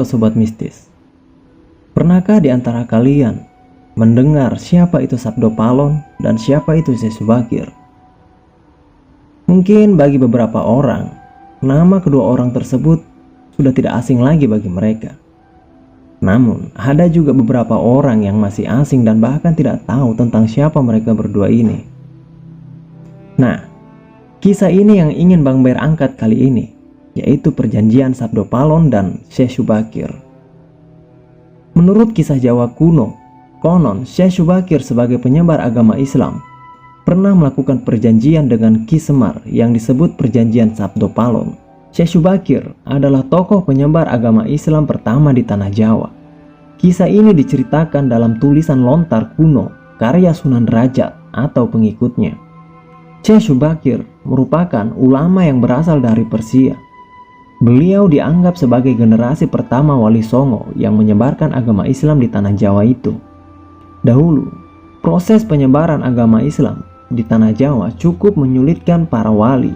Halo Sobat Mistis, pernahkah di antara kalian mendengar siapa itu Sabdo Palon dan siapa itu Syekh Subakir? Mungkin bagi beberapa orang, nama kedua orang tersebut sudah tidak asing lagi bagi mereka. Namun, ada juga beberapa orang yang masih asing dan bahkan tidak tahu tentang siapa mereka berdua ini. Nah, kisah ini yang ingin Bang Ber angkat kali ini, yaitu perjanjian Sabdo Palon dan Syekh Subakir. Menurut kisah Jawa kuno, konon Syekh Subakir sebagai penyebar agama Islam pernah melakukan perjanjian dengan Ki Semar yang disebut perjanjian Sabdo Palon. Syekh Subakir adalah tokoh penyebar agama Islam pertama di tanah Jawa. Kisah ini diceritakan dalam tulisan lontar kuno karya Sunan Derajat atau pengikutnya. Syekh Subakir merupakan ulama yang berasal dari Persia. Beliau dianggap sebagai generasi pertama Wali Songo yang menyebarkan agama Islam di tanah Jawa itu. Dahulu, proses penyebaran agama Islam di tanah Jawa cukup menyulitkan para wali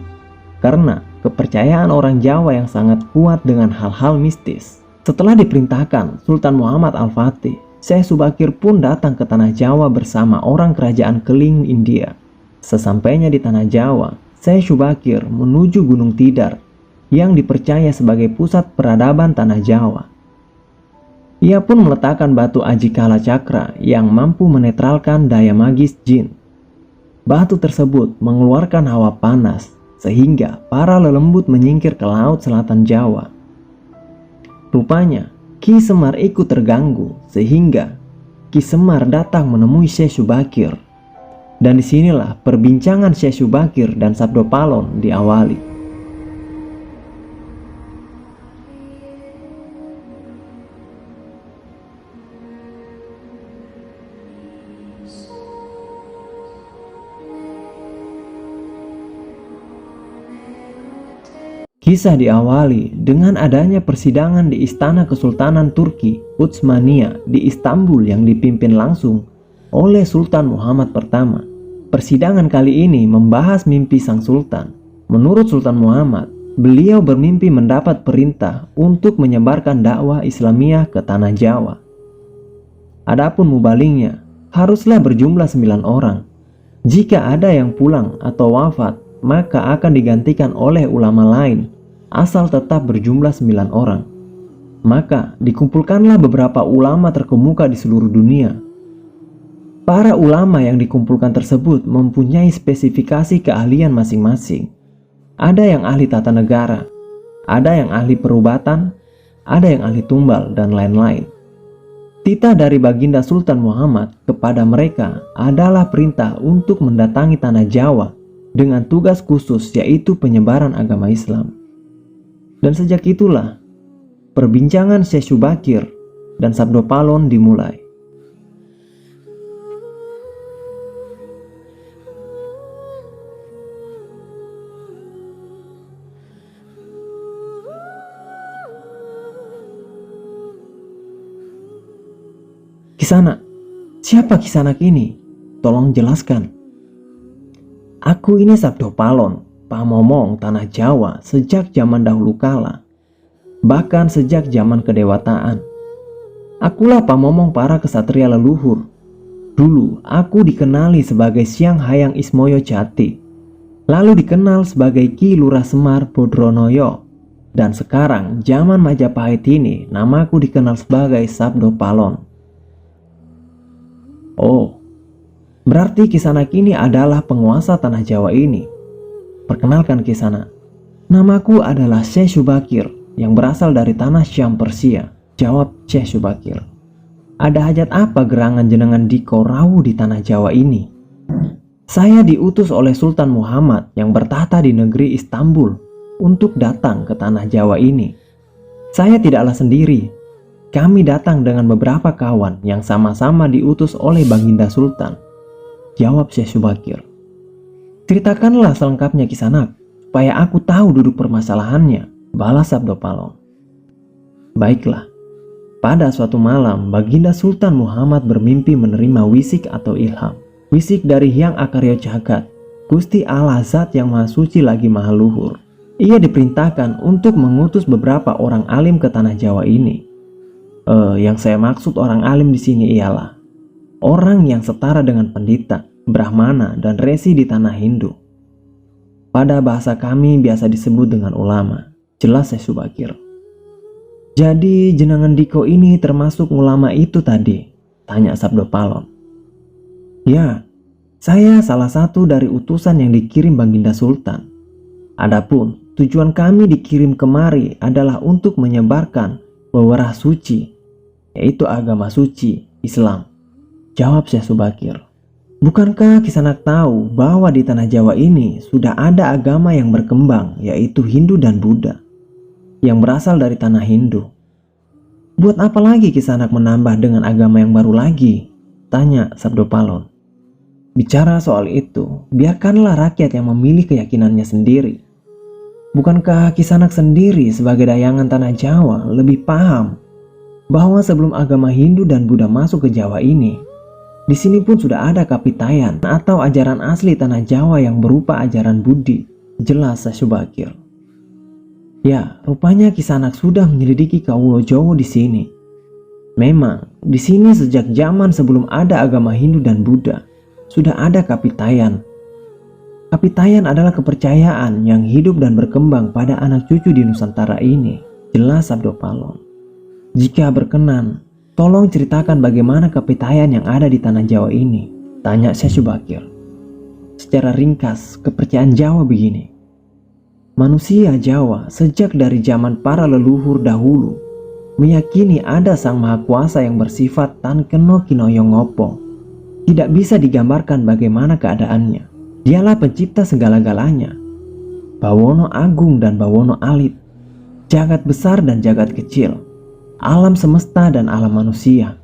karena kepercayaan orang Jawa yang sangat kuat dengan hal-hal mistis. Setelah diperintahkan Sultan Muhammad Al-Fatih, Syekh Subakir pun datang ke tanah Jawa bersama orang kerajaan Keling India. Sesampainya di tanah Jawa, Syekh Subakir menuju Gunung Tidar yang dipercaya sebagai pusat peradaban tanah Jawa. Ia pun meletakkan batu Ajikala Cakra yang mampu menetralkan daya magis jin. Batu tersebut mengeluarkan hawa panas sehingga para lelembut menyingkir ke laut selatan Jawa. Rupanya Ki Semar ikut terganggu sehingga Ki Semar datang menemui Syekh Subakir. Dan disinilah perbincangan Syekh Subakir dan Sabdo Palon diawali. Kisah diawali dengan adanya persidangan di Istana Kesultanan Turki Utsmania di Istanbul yang dipimpin langsung oleh Sultan Muhammad pertama. Persidangan kali ini membahas mimpi sang sultan. Menurut Sultan Muhammad, beliau bermimpi mendapat perintah untuk menyebarkan dakwah Islamiyah ke tanah Jawa. Adapun mubalingnya haruslah berjumlah 9 orang. Jika ada yang pulang atau wafat, maka akan digantikan oleh ulama lain asal tetap berjumlah 9 orang. Maka dikumpulkanlah beberapa ulama terkemuka di seluruh dunia. Para ulama yang dikumpulkan tersebut mempunyai spesifikasi keahlian masing-masing. Ada yang ahli tata negara, ada yang ahli perubatan, ada yang ahli tumbal, dan lain-lain. Titah dari Baginda Sultan Muhammad kepada mereka adalah perintah untuk mendatangi tanah Jawa dengan tugas khusus, yaitu penyebaran agama Islam. Dan sejak itulah perbincangan Syekh Subakir dan Sabdo Palon dimulai. Kisanak, siapa Kisanak ini? Tolong jelaskan. Aku ini Sabdo Palon, pamomong tanah Jawa sejak zaman dahulu kala, bahkan sejak zaman kedewataan. Akulah pamomong para kesatria leluhur. Dulu aku dikenali sebagai Siang Hayang Ismoyo Jati, lalu dikenal sebagai Ki Lurah Semar Bodronoyo, dan sekarang zaman Majapahit ini namaku dikenal sebagai Sabdo Palon. Oh, berarti Kisanak ini adalah penguasa tanah Jawa ini. Perkenalkan Kisanak, namaku adalah Syekh Subakir yang berasal dari tanah Syam Persia. Jawab Syekh Subakir. Ada hajat apa gerangan jenengan Diko Rawu di tanah Jawa ini? Saya diutus oleh Sultan Muhammad yang bertahta di negeri Istanbul untuk datang ke tanah Jawa ini. Saya tidaklah sendiri. Kami datang dengan beberapa kawan yang sama-sama diutus oleh Baginda Sultan. Jawab Syekh Subakir. Ceritakanlah selengkapnya Kisanak, supaya aku tahu duduk permasalahannya, balas Sabdo Palon. Baiklah, pada suatu malam Baginda Sultan Muhammad bermimpi menerima wisik atau ilham. Wisik dari Hyang Akarya Jagat, Gusti Allah Zat yang Maha Suci lagi Maha Luhur. Ia diperintahkan untuk mengutus beberapa orang alim ke tanah Jawa ini. Yang saya maksud orang alim di sini ialah orang yang setara dengan pendeta, brahmana, dan resi di tanah Hindu. Pada bahasa kami biasa disebut dengan ulama. Jelas Syekh Subakir. Jadi jenengan Diko ini termasuk ulama itu tadi? Tanya Sabdo Palon. Ya, saya salah satu dari utusan yang dikirim Baginda Sultan. Adapun tujuan kami dikirim kemari adalah untuk menyebarkan wewarah suci, yaitu agama suci Islam. Jawab Syekh Subakir. Bukankah Kisanak tahu bahwa di tanah Jawa ini sudah ada agama yang berkembang, yaitu Hindu dan Buddha, yang berasal dari tanah Hindu? Buat apa lagi Kisanak menambah dengan agama yang baru lagi? Tanya Sabdo Palon. Bicara soal itu, biarkanlah rakyat yang memilih keyakinannya sendiri. Bukankah Kisanak sendiri sebagai dayangan tanah Jawa lebih paham bahwa sebelum agama Hindu dan Buddha masuk ke Jawa ini, di sini pun sudah ada kapitayan atau ajaran asli tanah Jawa yang berupa ajaran Budi. Jelas Syekh Subakir. Ya, rupanya Kisanak sudah menyelidiki Kaulo Jowo di sini. Memang, di sini sejak zaman sebelum ada agama Hindu dan Buddha, sudah ada kapitayan. Kapitayan adalah kepercayaan yang hidup dan berkembang pada anak cucu di Nusantara ini. Jelas Sabdo Palon. Jika berkenan, tolong ceritakan bagaimana kapitayan yang ada di tanah Jawa ini. Tanya Syekh Subakir. Secara ringkas, kepercayaan Jawa begini. Manusia Jawa sejak dari zaman para leluhur dahulu meyakini ada Sang Maha Kuasa yang bersifat tan keno kinoyong ngopo. Tidak bisa digambarkan bagaimana keadaannya. Dialah pencipta segala-galanya. Bawono agung dan bawono alit. Jagat besar dan jagat kecil. Alam semesta dan alam manusia.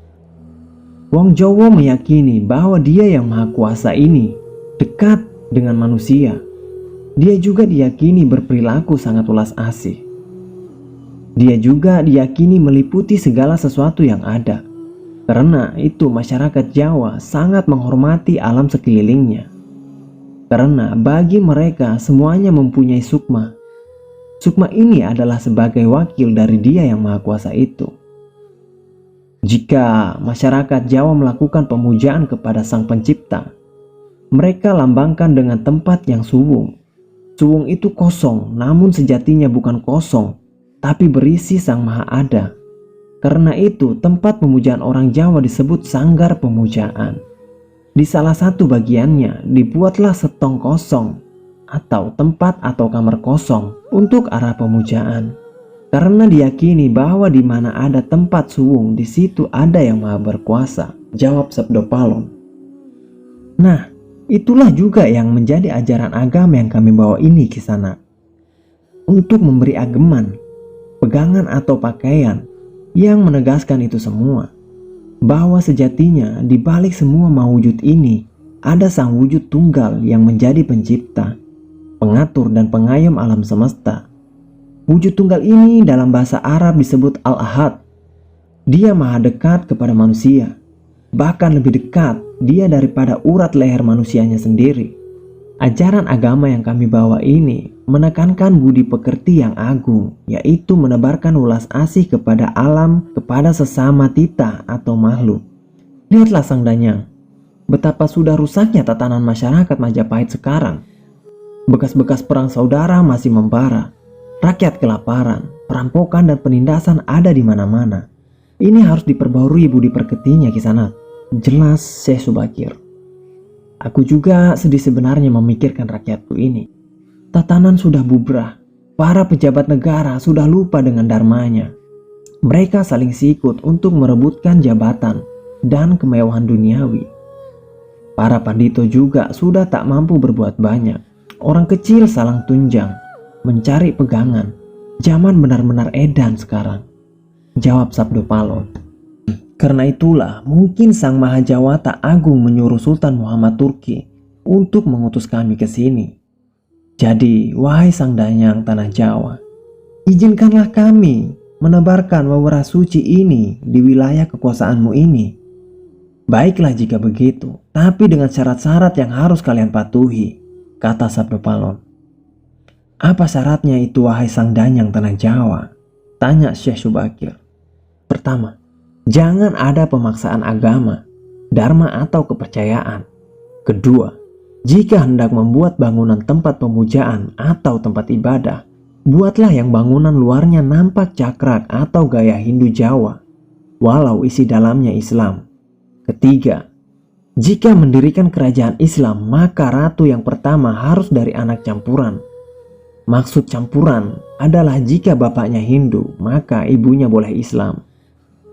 Wong Jowo meyakini bahwa dia yang Maha Kuasa ini dekat dengan manusia. Dia juga diyakini berperilaku sangat ulas asih. Dia juga diyakini meliputi segala sesuatu yang ada. Karena itu masyarakat Jawa sangat menghormati alam sekelilingnya. Karena bagi mereka semuanya mempunyai sukma. Sukma ini adalah sebagai wakil dari Dia yang Maha Kuasa itu. Jika masyarakat Jawa melakukan pemujaan kepada Sang Pencipta, mereka lambangkan dengan tempat yang suwung. Suwung itu kosong, namun sejatinya bukan kosong, tapi berisi Sang Maha Ada. Karena itu tempat pemujaan orang Jawa disebut sanggar pemujaan. Di salah satu bagiannya dibuatlah setong kosong atau tempat atau kamar kosong untuk arah pemujaan. Karena diyakini bahwa di mana ada tempat suwung, di situ ada yang Maha Berkuasa. Jawab Sabdo Palon. Nah, itulah juga yang menjadi ajaran agama yang kami bawa ini Kisanak. Untuk memberi ageman, pegangan atau pakaian yang menegaskan itu semua. Bahwa sejatinya di balik semua mawujud ini ada Sang Wujud Tunggal yang menjadi pencipta, pengatur dan pengayom alam semesta. Wujud Tunggal ini dalam bahasa Arab disebut Al-Ahad. Dia maha dekat kepada manusia. Bahkan lebih dekat dia daripada urat leher manusianya sendiri. Ajaran agama yang kami bawa ini menekankan budi pekerti yang agung, yaitu menebarkan ulas asih kepada alam, kepada sesama tita atau makhluk. Lihatlah Sang Danyang, betapa sudah rusaknya tatanan masyarakat Majapahit sekarang. Bekas-bekas perang saudara masih membara. Rakyat kelaparan, perampokan dan penindasan ada di mana-mana. Ini harus diperbarui budi pekertinya Kisanak. Jelas Syekh Subakir. Aku juga sedih sebenarnya memikirkan rakyatku ini. Tatanan sudah bubrah. Para pejabat negara sudah lupa dengan dharmanya. Mereka saling sikut untuk merebutkan jabatan dan kemewahan duniawi. Para pandito juga sudah tak mampu berbuat banyak. Orang kecil saling tunjang, mencari pegangan. Zaman benar-benar edan sekarang. Jawab Sabdo Palon. Karena itulah mungkin Sang Maha Jawata Agung menyuruh Sultan Muhammad Turki untuk mengutus kami ke sini. Jadi, wahai Sang Danyang Tanah Jawa, izinkanlah kami menebarkan wewarah suci ini di wilayah kekuasaanmu ini. Baiklah jika begitu, tapi dengan syarat-syarat yang harus kalian patuhi, kata Sabdo Palon. Apa syaratnya itu wahai Sang Danyang Tanah Jawa? Tanya Syekh Subakir. Pertama, Jangan ada pemaksaan agama, dharma atau kepercayaan. Kedua, jika hendak membuat bangunan tempat pemujaan atau tempat ibadah, buatlah yang bangunan luarnya nampak cakrak atau gaya Hindu Jawa, walau isi dalamnya Islam. Ketiga, jika mendirikan kerajaan Islam, maka ratu yang pertama harus dari anak campuran. Maksud campuran adalah jika bapaknya Hindu, maka ibunya boleh Islam.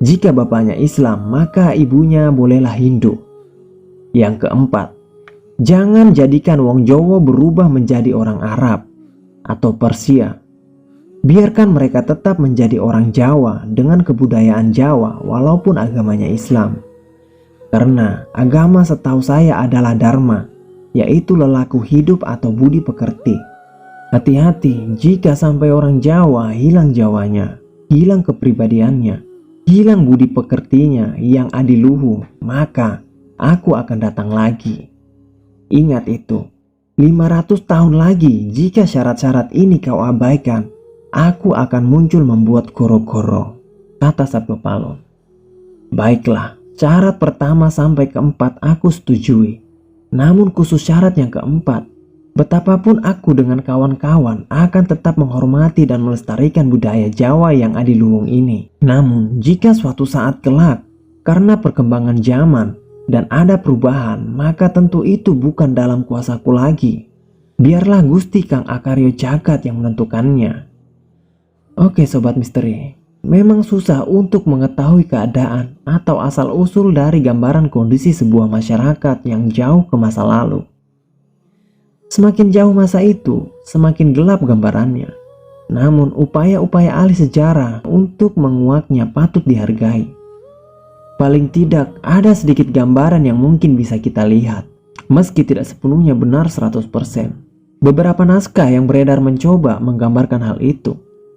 Jika bapaknya Islam, maka ibunya bolehlah Hindu. Yang keempat, jangan jadikan wong Jawa berubah menjadi orang Arab atau Persia. Biarkan mereka tetap menjadi orang Jawa dengan kebudayaan Jawa walaupun agamanya Islam. Karena agama setahu saya adalah dharma, yaitu lelaku hidup atau budi pekerti. Hati-hati jika sampai orang Jawa hilang Jawanya, hilang kepribadiannya, hilang budi pekertinya yang adiluhu, maka aku akan datang lagi. Ingat itu, 500 tahun lagi jika syarat-syarat ini kau abaikan, aku akan muncul membuat goro-goro, kata Sabdo Palon. Baiklah, syarat pertama sampai keempat aku setujui. Namun khusus syarat yang keempat, betapapun aku dengan kawan-kawan akan tetap menghormati dan melestarikan budaya Jawa yang adiluhung ini. Namun jika suatu saat kelak, karena perkembangan zaman dan ada perubahan, maka tentu itu bukan dalam kuasaku lagi. Biarlah Gusti Kang Akaryo Jagat yang menentukannya. Oke Sobat Misteri, memang susah untuk mengetahui keadaan atau asal-usul dari gambaran kondisi sebuah masyarakat yang jauh ke masa lalu. Semakin jauh masa itu, semakin gelap gambarannya. Namun upaya-upaya ahli sejarah untuk menguaknya patut dihargai. Paling tidak ada sedikit gambaran yang mungkin bisa kita lihat, meski tidak sepenuhnya benar 100%. Beberapa naskah yang beredar mencoba menggambarkan hal itu,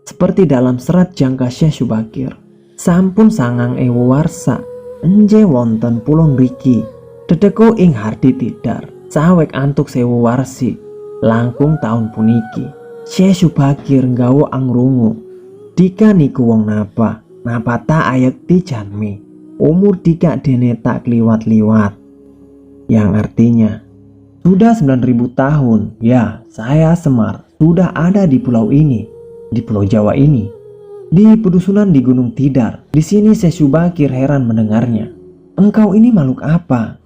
seperti dalam serat jangka Syekh Syubakir. Sampun sangang ewu warsa, enje wonten pulau mriki, dedeko ing hardi tidar, sawek antuk sewu warsi, langkung tahun puniki. Syekh Syubakir nggawa angrungu, dika niku wong napa ta ayekti janmi. Umur dika dene tak kliwat-liwat, yang artinya sudah 9.000 tahun ya saya Semar sudah ada di pulau ini, di pulau Jawa ini, di pedusunan di Gunung Tidar. Di sini Syekh Syubakir heran mendengarnya. Engkau ini makhluk apa?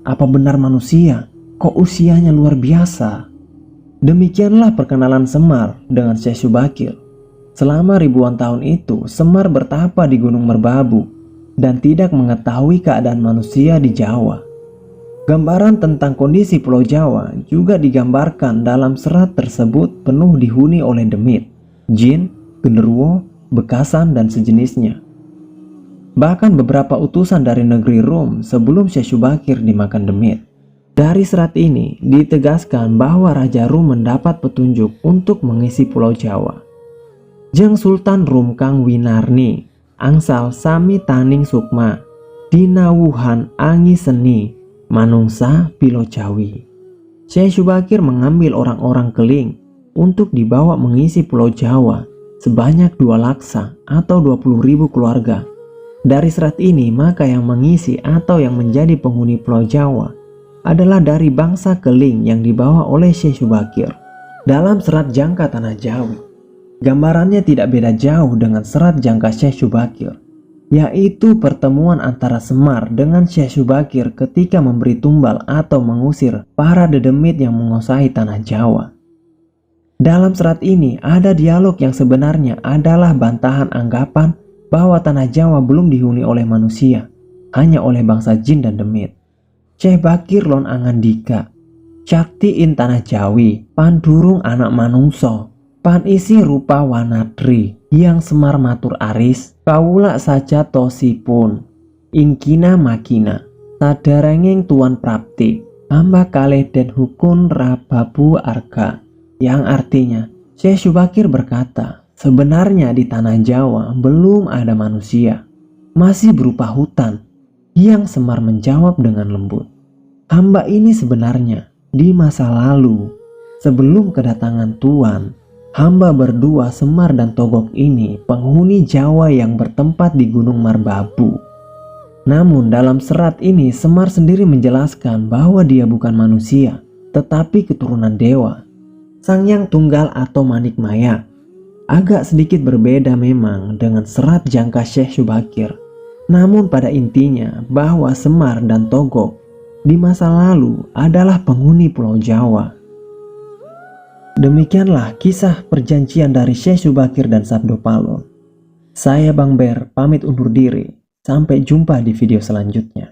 Apa benar manusia? Kok usianya luar biasa? Demikianlah perkenalan Semar dengan Syekh Syubakir. Selama ribuan tahun itu Semar bertapa di Gunung Merbabu dan tidak mengetahui keadaan manusia di Jawa. Gambaran tentang kondisi Pulau Jawa juga digambarkan dalam serat tersebut penuh dihuni oleh demit, jin, genderuwo, bekasan, dan sejenisnya. Bahkan beberapa utusan dari negeri Rom sebelum Syekh Syubakir dimakan demit. Dari serat ini ditegaskan bahwa Raja Rum mendapat petunjuk untuk mengisi Pulau Jawa. Jeng Sultan Rum Kang Winarni angsal sami taning sukma, dinawuhan angi seni, manungsa pilo Jawi. Syekh Syubakir mengambil orang-orang keling untuk dibawa mengisi Pulau Jawa sebanyak 2 laksa atau 20.000 keluarga. Dari serat ini maka yang mengisi atau yang menjadi penghuni Pulau Jawa adalah dari bangsa keling yang dibawa oleh Syekh Syubakir. Dalam serat jangka Tanah Jawi, gambarannya tidak beda jauh dengan serat jangka Syekh Syubakir, yaitu pertemuan antara Semar dengan Syekh Syubakir ketika memberi tumbal atau mengusir para dedemit yang menguasai Tanah Jawa. Dalam serat ini ada dialog yang sebenarnya adalah bantahan anggapan bahwa Tanah Jawa belum dihuni oleh manusia, hanya oleh bangsa jin dan demit. Syekh Bakir lon angandika, Syaktiin Tanah Jawi, pandurung anak manungso, pan isi rupa wanadri, yang Semar matur aris, kawula saja tosipun, ingkina makina, sadarenging tuan prapti, hamba kalih den hukun rababu arga. Yang artinya, Syekh Syubakir berkata, sebenarnya di Tanah Jawa belum ada manusia, masih berupa hutan. Yang Semar menjawab dengan lembut, hamba ini sebenarnya di masa lalu, sebelum kedatangan Tuan, hamba berdua Semar dan Togok ini penghuni Jawa yang bertempat di Gunung Merbabu. Namun dalam serat ini Semar sendiri menjelaskan bahwa dia bukan manusia, tetapi keturunan dewa, Sang Yang Tunggal atau Manikmaya. Agak sedikit berbeda memang dengan serat jangka Syekh Syubakir. Namun pada intinya bahwa Semar dan Togok di masa lalu adalah penghuni Pulau Jawa. Demikianlah kisah perjanjian dari Syekh Syubakir dan Sabdo Palon. Saya Bang Ber pamit undur diri. Sampai jumpa di video selanjutnya.